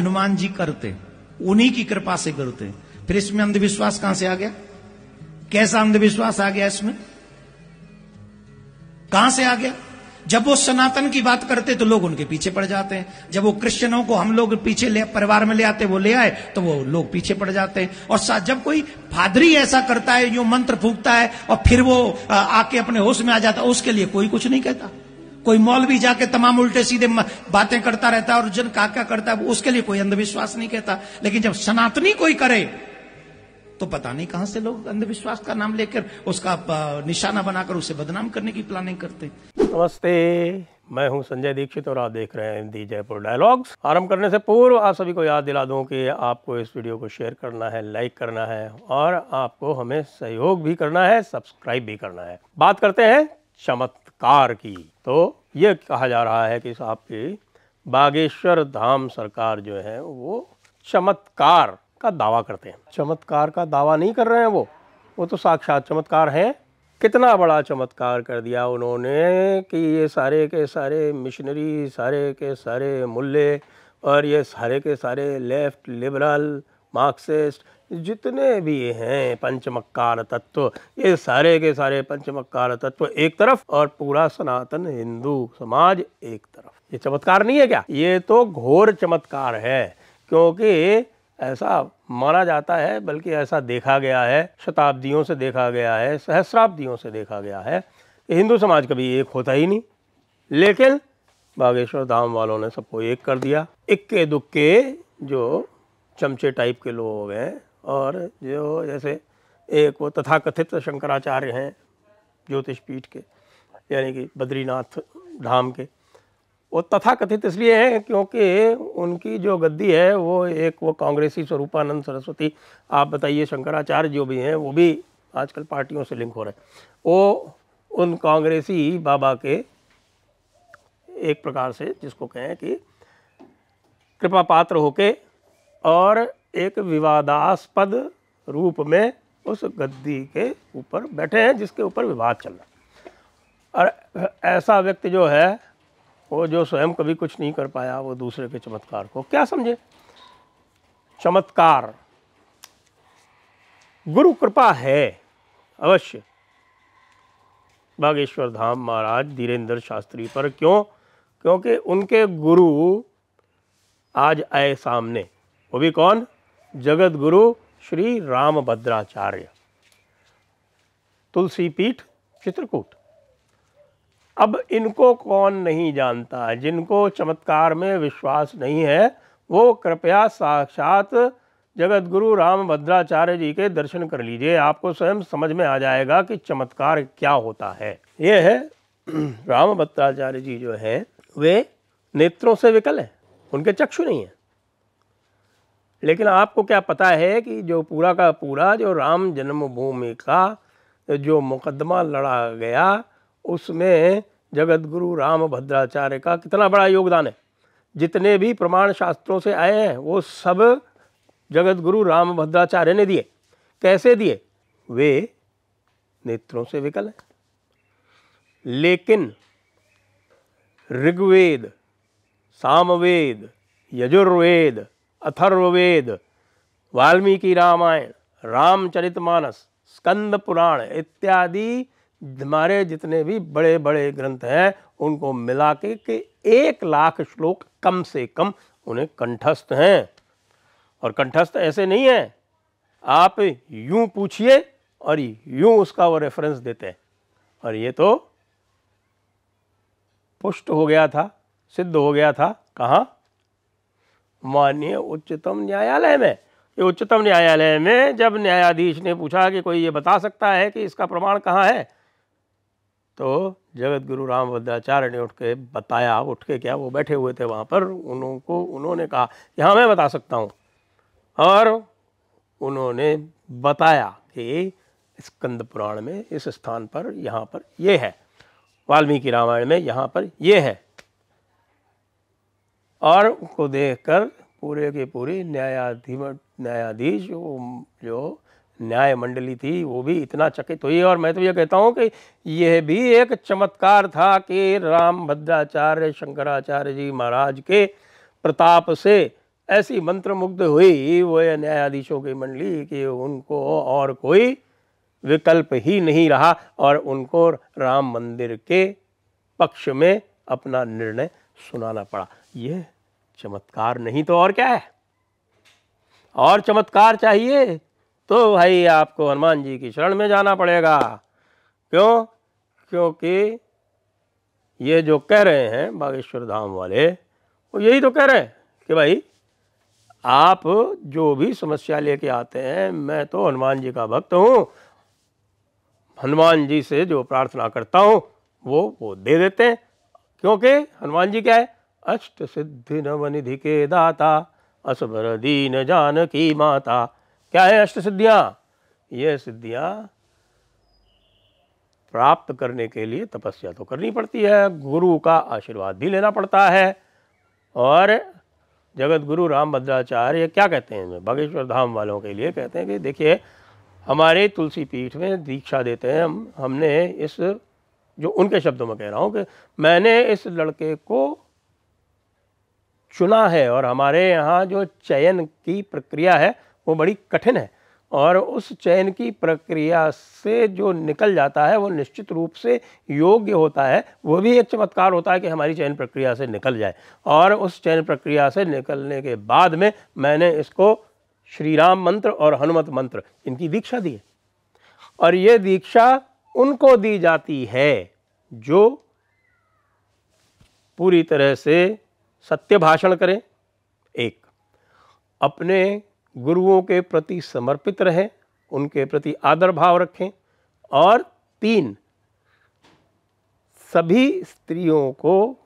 हनुमान जी करते, उन्हीं की कृपा से करते। फिर इसमें अंधविश्वास कहां से आ गया? कैसा अंधविश्वास आ गया इसमें? कहां से आ गया? जब वो सनातन की बात करते तो लोग उनके पीछे पड़ जाते हैं। जब वो क्रिश्चियनों को हम लोग पीछे ले परिवार में ले आते, वो ले आए तो वो लोग पीछे पड़ जाते हैं। और जब कोई पादरी ऐसा करता है, जो मंत्र फूंकता है और फिर वो आके अपने होश में आ जाता है, उसके लिए कोई कुछ नहीं कहता। कोई मौलवी जाके तमाम उल्टे सीधे बातें करता रहता है और जन क्या करता है, उसके लिए कोई अंधविश्वास नहीं कहता। लेकिन जब सनातनी कोई करे तो पता नहीं कहां से लोग अंधविश्वास का नाम लेकर उसका निशाना बनाकर उसे बदनाम करने की प्लानिंग करते। नमस्ते, मैं हूं संजय दीक्षित और आप देख रहे हैं दी जयपुर डायलॉग्स। आरंभ करने से पूर्व आप सभी को याद दिला दूं कि आपको इस वीडियो को शेयर करना है, लाइक करना है और आपको हमें सहयोग भी करना है, सब्सक्राइब भी करना है। बात करते हैं चमत्कार की। तो ये कहा जा रहा है कि आपकी बागेश्वर धाम सरकार जो है वो चमत्कार का दावा करते हैं। चमत्कार का दावा नहीं कर रहे हैं, वो तो साक्षात चमत्कार हैं। कितना बड़ा चमत्कार कर दिया उन्होंने कि ये सारे के सारे मिशनरी, सारे के सारे मुल्ले और ये सारे के सारे लेफ्ट, लिबरल, मार्क्सिस्ट जितने भी हैं पंचमक्कार तत्व, ये सारे के सारे पंचमक्कार तत्व एक तरफ और पूरा सनातन हिंदू समाज एक तरफ। ये चमत्कार नहीं है क्या? ये तो घोर चमत्कार है, क्योंकि ऐसा माना जाता है, बल्कि ऐसा देखा गया है, शताब्दियों से देखा गया है, सहस्राब्दियों से देखा गया है कि हिंदू समाज कभी एक होता ही नहीं। लेकिन बागेश्वर धाम वालों ने सबको एक कर दिया। इक्के दुक्के जो चमचे टाइप के लोग हैं और जो जैसे एक वो तथाकथित शंकराचार्य हैं ज्योतिष पीठ के, यानी कि बद्रीनाथ धाम के, वो तथाकथित इसलिए है क्योंकि उनकी जो गद्दी है वो कांग्रेसी स्वरूपानंद सरस्वती, आप बताइए शंकराचार्य जो भी हैं वो भी आजकल पार्टियों से लिंक हो रहे हैं, वो उन कांग्रेसी बाबा के एक प्रकार से जिसको कहें कि कृपा पात्र होके और एक विवादास्पद रूप में उस गद्दी के ऊपर बैठे हैं जिसके ऊपर विवाद चल रहा। और ऐसा व्यक्ति जो है वो जो स्वयं कभी कुछ नहीं कर पाया, वो दूसरे के चमत्कार को क्या समझे? चमत्कार गुरु कृपा है अवश्य बागेश्वर धाम महाराज धीरेन्द्र शास्त्री पर। क्यों? क्योंकि उनके गुरु आज आए सामने। वो भी कौन? जगत गुरु श्री रामभद्राचार्य, तुलसी पीठ चित्रकूट। अब इनको कौन नहीं जानता? जिनको चमत्कार में विश्वास नहीं है वो कृपया साक्षात जगत गुरु रामभद्राचार्य जी के दर्शन कर लीजिए, आपको स्वयं समझ में आ जाएगा कि चमत्कार क्या होता है। ये है रामभद्राचार्य जी जो है वे नेत्रों से विकल हैं, उनके चक्षु नहीं है। लेकिन आपको क्या पता है कि जो पूरा का पूरा जो राम जन्मभूमि का जो मुकदमा लड़ा गया उसमें जगत गुरु रामभद्राचार्य का कितना बड़ा योगदान है। जितने भी प्रमाण शास्त्रों से आए हैं वो सब जगत गुरु रामभद्राचार्य ने दिए। कैसे दिए? वे नेत्रों से विकल हैं, लेकिन ऋग्वेद, सामवेद, यजुर्वेद, अथर्ववेद, वाल्मीकि रामायण, रामचरितमानस, स्कंद पुराण इत्यादि हमारे जितने भी बड़े बड़े ग्रंथ हैं उनको मिला के 1 लाख श्लोक कम से कम उन्हें कंठस्थ हैं। और कंठस्थ ऐसे नहीं है, आप यूं पूछिए और यूं उसका वो रेफरेंस देते हैं। और ये तो पुष्ट हो गया था, सिद्ध हो गया था। कहाँ? माननीय उच्चतम न्यायालय में। ये उच्चतम न्यायालय में जब न्यायाधीश ने पूछा कि कोई ये बता सकता है कि इसका प्रमाण कहाँ है, तो जगत गुरु रामभद्राचार्य ने उठ के बताया। उठ के क्या, वो बैठे हुए थे वहाँ पर, उन्होंने कहा कि हाँ मैं बता सकता हूँ। और उन्होंने बताया कि स्कंद पुराण में इस स्थान पर यहाँ पर ये है, वाल्मीकि रामायण में यहाँ पर ये है। और उनको देखकर पूरे के पूरी न्यायाधीश जो न्याय मंडली थी वो भी इतना चकित हुई। और मैं तो ये कहता हूँ कि यह भी एक चमत्कार था कि रामभद्राचार्य शंकराचार्य जी महाराज के प्रताप से ऐसी मंत्रमुग्ध हुई वो न्यायाधीशों की मंडली कि उनको और कोई विकल्प ही नहीं रहा और उनको राम मंदिर के पक्ष में अपना निर्णय सुनाना पड़ा। यह चमत्कार नहीं तो और क्या है? और चमत्कार चाहिए तो भाई आपको हनुमान जी की शरण में जाना पड़ेगा। क्यों? क्योंकि ये जो कह रहे हैं बागेश्वर धाम वाले, वो यही तो कह रहे हैं कि भाई आप जो भी समस्या लेके आते हैं, मैं तो हनुमान जी का भक्त हूँ, हनुमान जी से जो प्रार्थना करता हूँ वो दे देते हैं। क्योंकि हनुमान जी क्या है? अष्ट सिद्धि नवनिधि के दाता, असबर दीन जानकी माता। क्या है अष्ट सिद्धियाँ? ये सिद्धियाँ प्राप्त करने के लिए तपस्या तो करनी पड़ती है, गुरु का आशीर्वाद भी लेना पड़ता है। और जगत गुरु रामभद्राचार्य क्या कहते हैं बागेश्वर धाम वालों के लिए? कहते हैं कि देखिए, हमारे तुलसी पीठ में दीक्षा देते हैं हमने इस, जो उनके शब्दों में कह रहा हूँ कि मैंने इस लड़के को चुना है और हमारे यहाँ जो चयन की प्रक्रिया है वो बड़ी कठिन है, और उस चयन की प्रक्रिया से जो निकल जाता है वो निश्चित रूप से योग्य होता है। वो भी एक चमत्कार होता है कि हमारी चयन प्रक्रिया से निकल जाए, और उस चयन प्रक्रिया से निकलने के बाद में मैंने इसको श्री राम मंत्र और हनुमत मंत्र इनकी दीक्षा दी है। और ये दीक्षा उनको दी जाती है जो पूरी तरह से सत्य भाषण करें, एक अपने गुरुओं के प्रति समर्पित रहें, उनके प्रति आदर भाव रखें, और तीन सभी स्त्रियों को,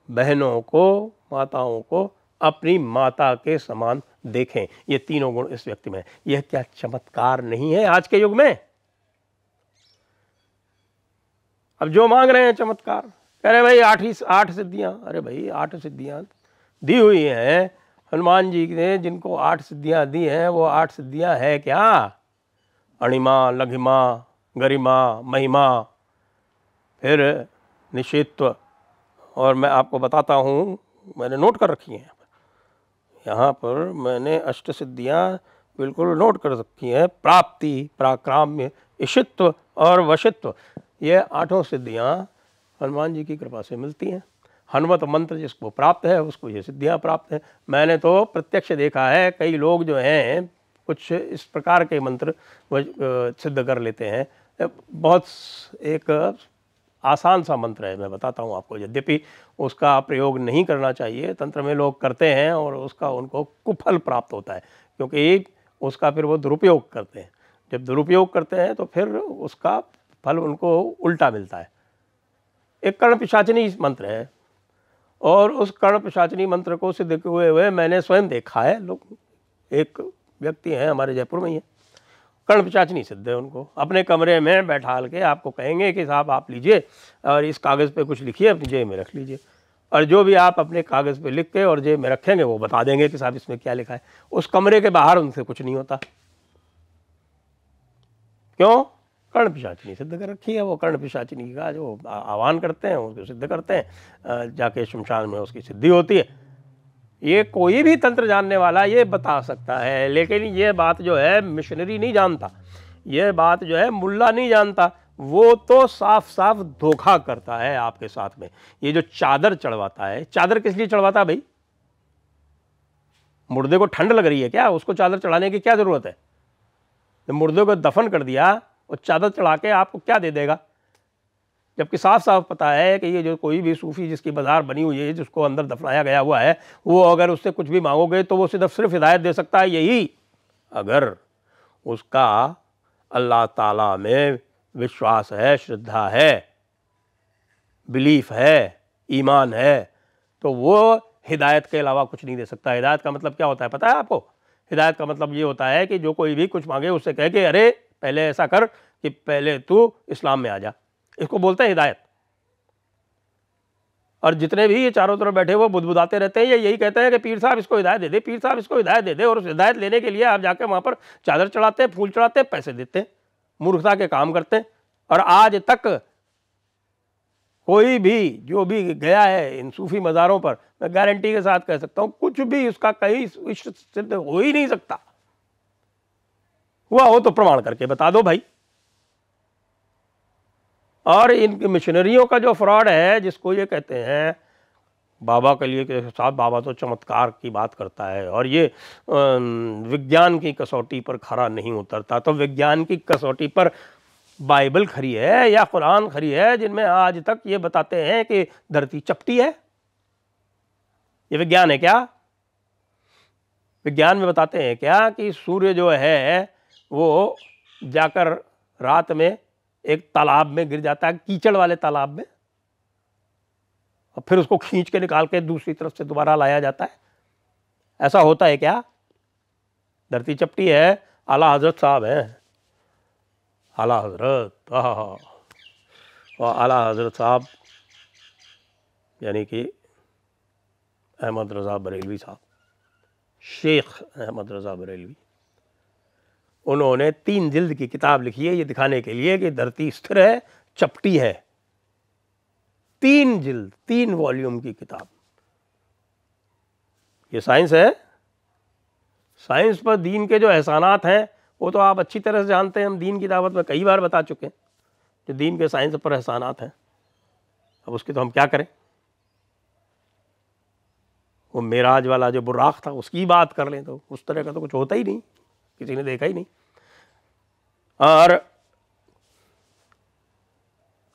बहनों को, माताओं को अपनी माता के समान देखें। ये तीनों गुण इस व्यक्ति में है। यह क्या चमत्कार नहीं है आज के युग में? अब जो मांग रहे हैं चमत्कार, कह रहे भाई आठ सिद्धियां। अरे भाई 8 सिद्धियां दी हुई हैं हनुमान जी ने, जिनको 8 सिद्धियां दी हैं, वो 8 सिद्धियां है क्या? अणिमा, लघिमा, गरिमा, महिमा, फिर निषेत्व। और मैं आपको बताता हूँ, मैंने नोट कर रखी हैं यहाँ पर, मैंने 8 सिद्धियाँ बिल्कुल नोट कर रखी हैं। प्राप्ति, पराक्राम्य, ईशित्व और वशित्व, ये 8 सिद्धियाँ हनुमान जी की कृपा से मिलती हैं। हनुमत मंत्र जिसको प्राप्त है उसको ये सिद्धियाँ प्राप्त हैं। मैंने तो प्रत्यक्ष देखा है, कई लोग जो हैं कुछ इस प्रकार के मंत्र सिद्ध कर लेते हैं। बहुत एक आसान सा मंत्र है, मैं बताता हूँ आपको, यद्यपि उसका प्रयोग नहीं करना चाहिए, तंत्र में लोग करते हैं और उसका उनको कुफल प्राप्त होता है, क्योंकि उसका फिर वो दुरुपयोग करते हैं। जब दुरुपयोग करते हैं तो फिर उसका फल उनको उल्टा मिलता है। एक कर्ण पिशाचिनी मंत्र है, और उस कर्ण पिशाचिनी मंत्र को सिद्ध हुए हुए मैंने स्वयं देखा है। लोग, एक व्यक्ति हैं हमारे जयपुर में ही है, कर्ण पिशाचिनी सिद्ध है। उनको अपने कमरे में बैठाल के आपको कहेंगे कि साहब आप लीजिए और इस कागज़ पे कुछ लिखिए, अपनी जेब में रख लीजिए, और जो भी आप अपने कागज़ पे लिख के और जेब में रखेंगे वो बता देंगे कि साहब इसमें क्या लिखा है। उस कमरे के बाहर उनसे कुछ नहीं होता। क्यों? कर्ण पिशाचिनी सिद्ध कर रखी है। वो कर्ण पिशाचिनी का जो आह्वान करते हैं उसको सिद्ध करते हैं, जाके शमशान में उसकी सिद्धि होती है। ये कोई भी तंत्र जानने वाला ये बता सकता है, लेकिन ये बात जो है मिशनरी नहीं जानता, ये बात जो है मुल्ला नहीं जानता। वो तो साफ साफ धोखा करता है आपके साथ में। ये जो चादर चढ़वाता है, चादर किस लिए चढ़वाता है भाई? मुर्दे को ठंड लग रही है क्या? उसको चादर चढ़ाने की क्या जरूरत है? जब मुर्दे को दफन कर दिया, वो चादर चढ़ा के आपको क्या दे देगा? जबकि साफ साफ पता है कि ये जो कोई भी सूफी जिसकी बाजार बनी हुई है, जिसको अंदर दफनाया गया हुआ है, वो अगर उससे कुछ भी मांगोगे तो वो सिर्फ हिदायत दे सकता है यही, अगर उसका अल्लाह ताला में विश्वास है, श्रद्धा है, बिलीफ है, ईमान है, तो वो हिदायत के अलावा कुछ नहीं दे सकता। हिदायत का मतलब क्या होता है पता है आपको? हिदायत का मतलब ये होता है कि जो कोई भी कुछ मांगे उससे कहे कि अरे पहले ऐसा कर कि पहले तू इस्लाम में आ जा। इसको बोलते हैं हिदायत। और जितने भी ये चारों तरफ बैठे वो बुदबुदाते रहते हैं, ये यही कहते हैं कि पीर साहब इसको हिदायत दे दे, पीर साहब इसको हिदायत दे दे। और उस हिदायत लेने के लिए आप जाके वहाँ पर चादर चढ़ाते हैं, फूल चढ़ाते हैं, पैसे देते हैं, मूर्खता के काम करते हैं। और आज तक कोई भी जो भी गया है इन सूफी मज़ारों पर, मैं गारंटी के साथ कह सकता हूं कुछ भी उसका कहीं इष्ट सिद्ध हो ही नहीं सकता। हुआ हो तो प्रमाण करके बता दो भाई। और इन मिशनरियों का जो फ्रॉड है, जिसको ये कहते हैं बाबा के लिए के साथ, बाबा तो चमत्कार की बात करता है और ये विज्ञान की कसौटी पर खरा नहीं उतरता, तो विज्ञान की कसौटी पर बाइबल खरी है या कुरान खरी है, जिनमें आज तक ये बताते हैं कि धरती चपटी है? ये विज्ञान है क्या? विज्ञान में बताते हैं क्या कि सूर्य जो है वो जाकर रात में एक तालाब में गिर जाता है, कीचड़ वाले तालाब में, और फिर उसको खींच के निकाल के दूसरी तरफ से दोबारा लाया जाता है? ऐसा होता है क्या? धरती चपटी है? आला हजरत साहब हैं, आला हजरत, और आला हजरत साहब यानी कि अहमद रज़ा बरेलवी साहब, शेख अहमद रज़ा बरेलवी, उन्होंने 3 जिल्द की किताब लिखी है ये दिखाने के लिए कि धरती स्थिर है, चपटी है। 3 जिल्द, 3 वॉल्यूम की किताब। ये साइंस है। साइंस पर दीन के जो एहसानात हैं वो तो आप अच्छी तरह से जानते हैं, हम दीन की दावत में कई बार बता चुके हैं जो दीन के साइंस पर एहसानात हैं। अब उसकी तो हम क्या करें? वो मेराज वाला जो बुर्राक था उसकी बात कर लें तो उस तरह का तो कुछ होता ही नहीं, किसी ने देखा ही नहीं। और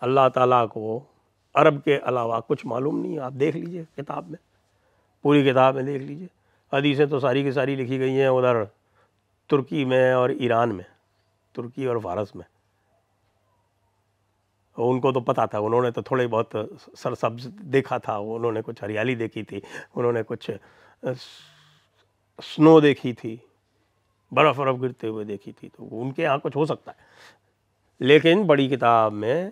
अल्लाह ताला को अरब के अलावा कुछ मालूम नहीं है। आप देख लीजिए किताब में, पूरी किताब में देख लीजिए। हदीसें तो सारी की सारी लिखी गई हैं उधर तुर्की में और ईरान में, तुर्की और फारस में। उनको तो पता था, उन्होंने तो थोड़े बहुत सरसब्ज देखा था, उन्होंने कुछ हरियाली देखी थी, उन्होंने कुछ स्नो देखी थी, बर्फ़ बर्फ़ गिरते हुए देखी थी, तो उनके यहाँ कुछ हो सकता है। लेकिन बड़ी किताब में,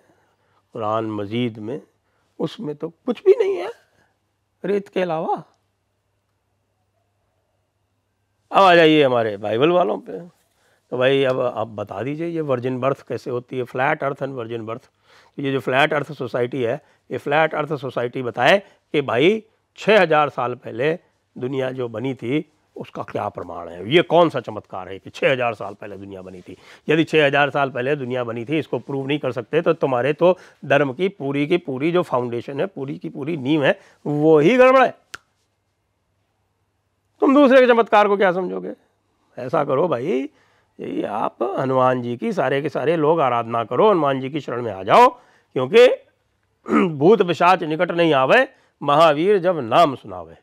कुरान मजीद में, उसमें तो कुछ भी नहीं है रेत के अलावा। अब आ जाइए हमारे बाइबल वालों पे। तो भाई अब आप बता दीजिए ये वर्जिन बर्थ कैसे होती है, flat earth and virgin birth. तो ये जो फ्लैट अर्थ सोसाइटी है, ये फ्लैट अर्थ सोसाइटी बताए कि भाई 6000 साल पहले दुनिया जो बनी थी उसका क्या प्रमाण है, ये कौन सा चमत्कार है कि 6000 साल पहले दुनिया बनी थी। यदि 6000 साल पहले दुनिया बनी थी इसको प्रूव नहीं कर सकते तो तुम्हारे तो धर्म की पूरी जो फाउंडेशन है, पूरी की पूरी नींव है, वो ही गड़बड़ है। तुम दूसरे के चमत्कार को क्या समझोगे? ऐसा करो भाई, यही आप हनुमान जी की सारे के सारे लोग आराधना करो, हनुमान जी की शरण में आ जाओ, क्योंकि भूत पिशाच निकट नहीं आवे, महावीर जब नाम सुनावे।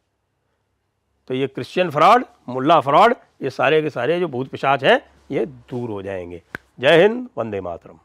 तो ये क्रिश्चियन फ्रॉड, मुल्ला फ्रॉड, ये सारे के सारे जो भूत पिशाच हैं ये दूर हो जाएंगे। जय हिंद, वंदे मातरम।